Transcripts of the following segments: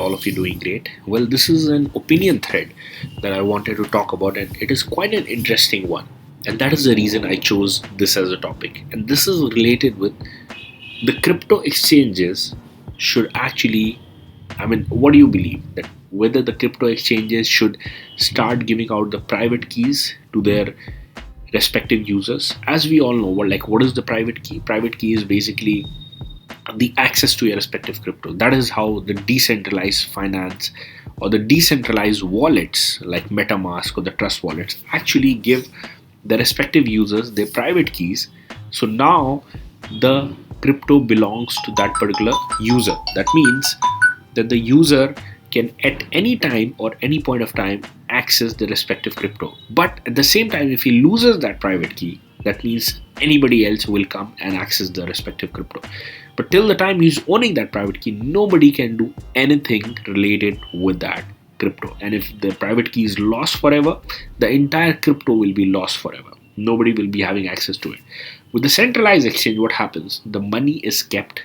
all of you doing great. Well, this is an opinion thread that I wanted to talk about, and it is quite an interesting one. And that is the reason I chose this as a topic. And this is related with the crypto exchanges should actually, what do you believe? That whether the crypto exchanges should start giving out the private keys to their respective users. As we all know, what is the private key? Private key is basically the access to your respective crypto. That is how the decentralized finance or the decentralized wallets like MetaMask or the Trust wallets actually give the respective users their private keys. So now the crypto belongs to that particular user. That means that the user can at any time or any point of time access the respective crypto. But at the same time, if he loses that private key, that means anybody else will come and access the respective crypto. But till the time he's owning that private key, nobody can do anything related with that crypto. And if the private key is lost forever, the entire crypto will be lost forever. Nobody will be having access to it. With the centralized exchange, what happens? The money is kept,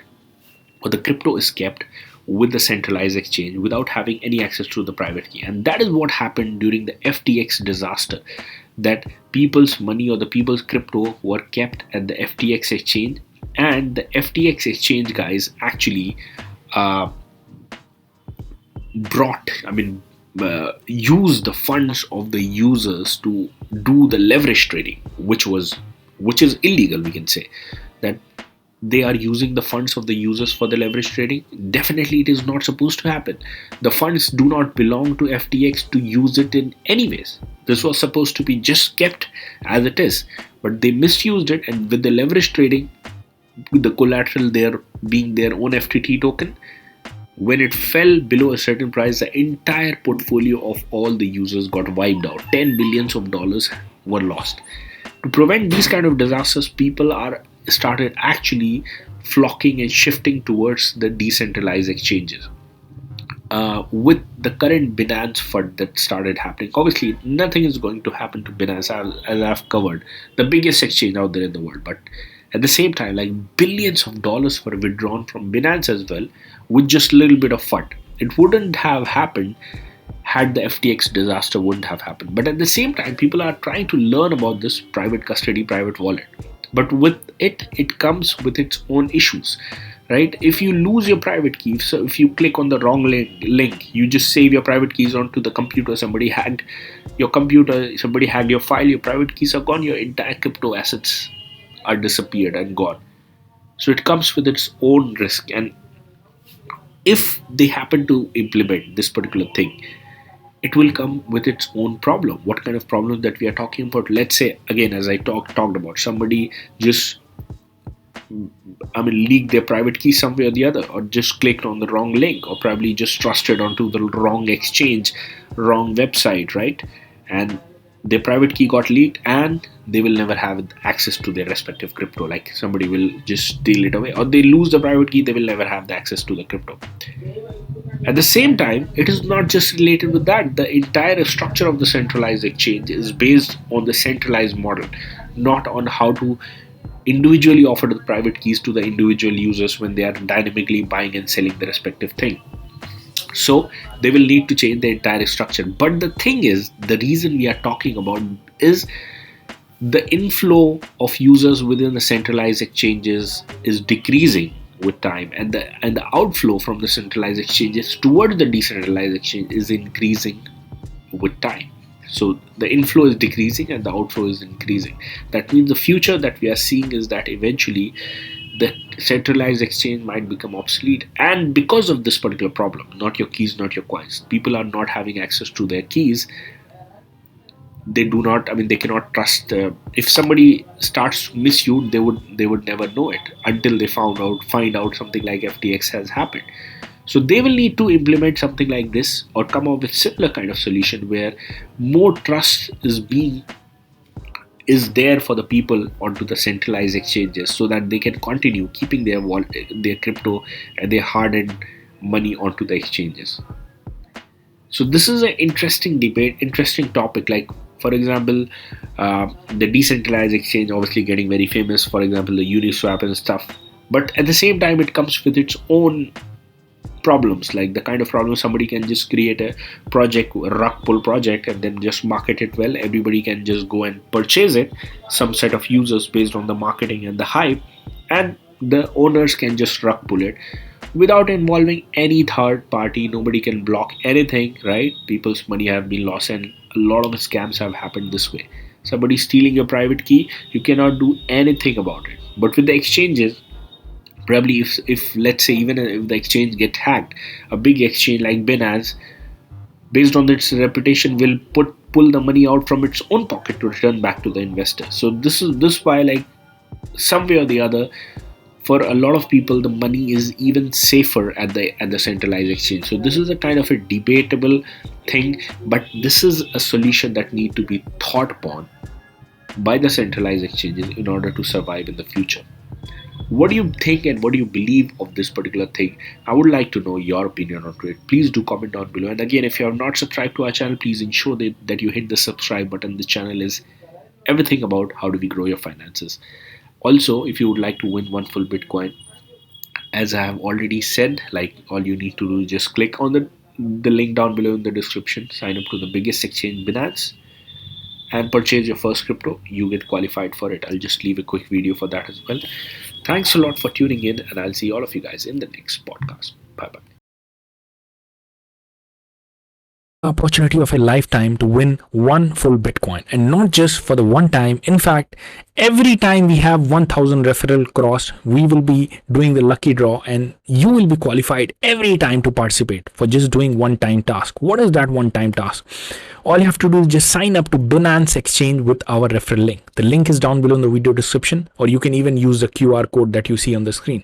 or the crypto is kept with the centralized exchange without having any access to the private key. And that is what happened during the FTX disaster, that people's money or the people's crypto were kept at the FTX exchange, and the FTX exchange guys actually used the funds of the users to do the leverage trading, which is illegal. We can say that they are using the funds of the users for the leverage trading. Definitely it is not supposed to happen. The funds do not belong to FTX to use it in any ways. This was supposed to be just kept as it is, but they misused it, and with the leverage trading, with the collateral there being their own FTT token, when it fell below a certain price, the entire portfolio of all the users got wiped out. $10 billion were lost. To prevent these kind of disasters, people are started actually flocking and shifting towards the decentralized exchanges. With the current Binance FUD that started happening, obviously nothing is going to happen to Binance, as I've covered, the biggest exchange out there in the world. But at the same time, billions of dollars were withdrawn from Binance as well, with just a little bit of FUD. It wouldn't have happened had the FTX disaster wouldn't have happened. But at the same time, people are trying to learn about this private custody, private wallet. But with it comes with its own issues, right? If you lose your private key, so if you click on the wrong link, you just save your private keys onto the computer, somebody hacked your computer, somebody hacked your file, your private keys are gone, your entire crypto assets are disappeared and gone. So it comes with its own risk. And if they happen to implement this particular thing, it will come with its own problem. What kind of problem that we are talking about? Let's say, again, as I talked about, somebody just leaked their private key somewhere or the other, or just clicked on the wrong link, or probably just trusted onto the wrong exchange, wrong website, right? And their private key got leaked, and they will never have access to their respective crypto. Like somebody will just steal it away, or they lose the private key, they will never have the access to the crypto. At the same time, it is not just related with that. The entire structure of the centralized exchange is based on the centralized model, not on how to individually offer the private keys to the individual users when they are dynamically buying and selling the respective thing. So they will need to change the entire structure. But the thing is, the reason we are talking about is the inflow of users within the centralized exchanges is decreasing with time, and the outflow from the centralized exchanges towards the decentralized exchange is increasing with time. So the inflow is decreasing and the outflow is increasing. That means the future that we are seeing is that eventually the centralized exchange might become obsolete. And because of this particular problem, not your keys, not your coins, people are not having access to their keys. They cannot trust. If somebody starts to misuse, they would never know it until they find out something like FTX has happened. So they will need to implement something like this, or come up with similar kind of solution where more trust is there for the people onto the centralized exchanges, so that they can continue keeping their wallet, their crypto, and their hard-earned money onto the exchanges. So this is an interesting debate, interesting topic. Like, for example, the decentralized exchange obviously getting very famous, for example, the Uniswap and stuff. But at the same time, it comes with its own problems, like the kind of problem somebody can just create a project, a rug pull project, and then just market it well. Everybody can just go and purchase it, some set of users based on the marketing and the hype, and the owners can just rug pull it without involving any third party. Nobody can block anything, right? People's money have been lost, and a lot of scams have happened this way. Somebody stealing your private key, you cannot do anything about it. But with the exchanges, probably if let's say even if the exchange get hacked, a big exchange like Binance, based on its reputation, will pull the money out from its own pocket to return back to the investor. So this why, like, some way or the other, for a lot of people, the money is even safer at the centralized exchange. So this is a kind of a debatable thing, but this is a solution that need to be thought upon by the centralized exchanges in order to survive in the future. What do you think and what do you believe of this particular thing? I would like to know your opinion on it. Please do comment down below. And again, if you have not subscribed to our channel, please ensure that you hit the subscribe button. The channel is everything about how do we grow your finances. Also, if you would like to win one full Bitcoin, as I have already said, like, all you need to do is just click on the link down below in the description, sign up to the biggest exchange, Binance, and purchase your first crypto. You get qualified for it. I'll just leave a quick video for that as well. Thanks a lot for tuning in, and I'll see all of you guys in the next podcast. Bye bye. Opportunity of a lifetime to win one full Bitcoin, and not just for the one time. In fact, every time we have 1000 referral crossed, we will be doing the lucky draw, and you will be qualified every time to participate for just doing one time task. What is that one time task? All you have to do is just sign up to Binance Exchange with our referral link. The link is down below in the video description, or you can even use the QR code that you see on the screen.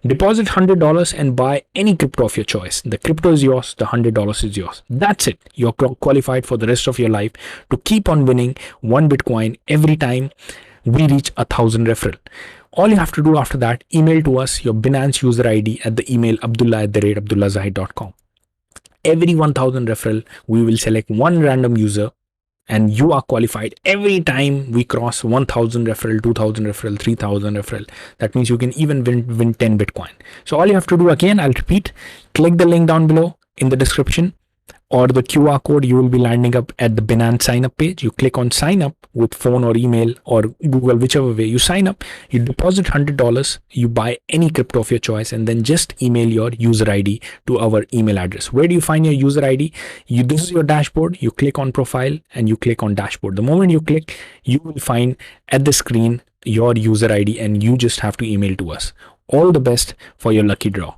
Deposit $100 and buy any crypto of your choice. The crypto is yours, the $100 is yours. That's it. You're qualified for the rest of your life to keep on winning one Bitcoin every time we reach 1000 referral. All you have to do after that, email to us your Binance user ID at the email abdullah@abdullahzahid.com. Every 1000 referral, we will select one random user, and you are qualified every time we cross 1000 referral, 2000 referral, 3000 referral. That means you can even win 10 Bitcoin. So all you have to do, again, I'll repeat, click the link down below in the description or the QR code. You will be landing up at the Binance sign up page. You click on sign up with phone or email or Google, whichever way you sign up. You deposit $100, you buy any crypto of your choice, and then just email your user ID to our email address. Where do you find your user ID? This is your dashboard. You click on profile and you click on dashboard. The moment you click, you will find at the screen your user ID, and you just have to email to us. All the best for your lucky draw.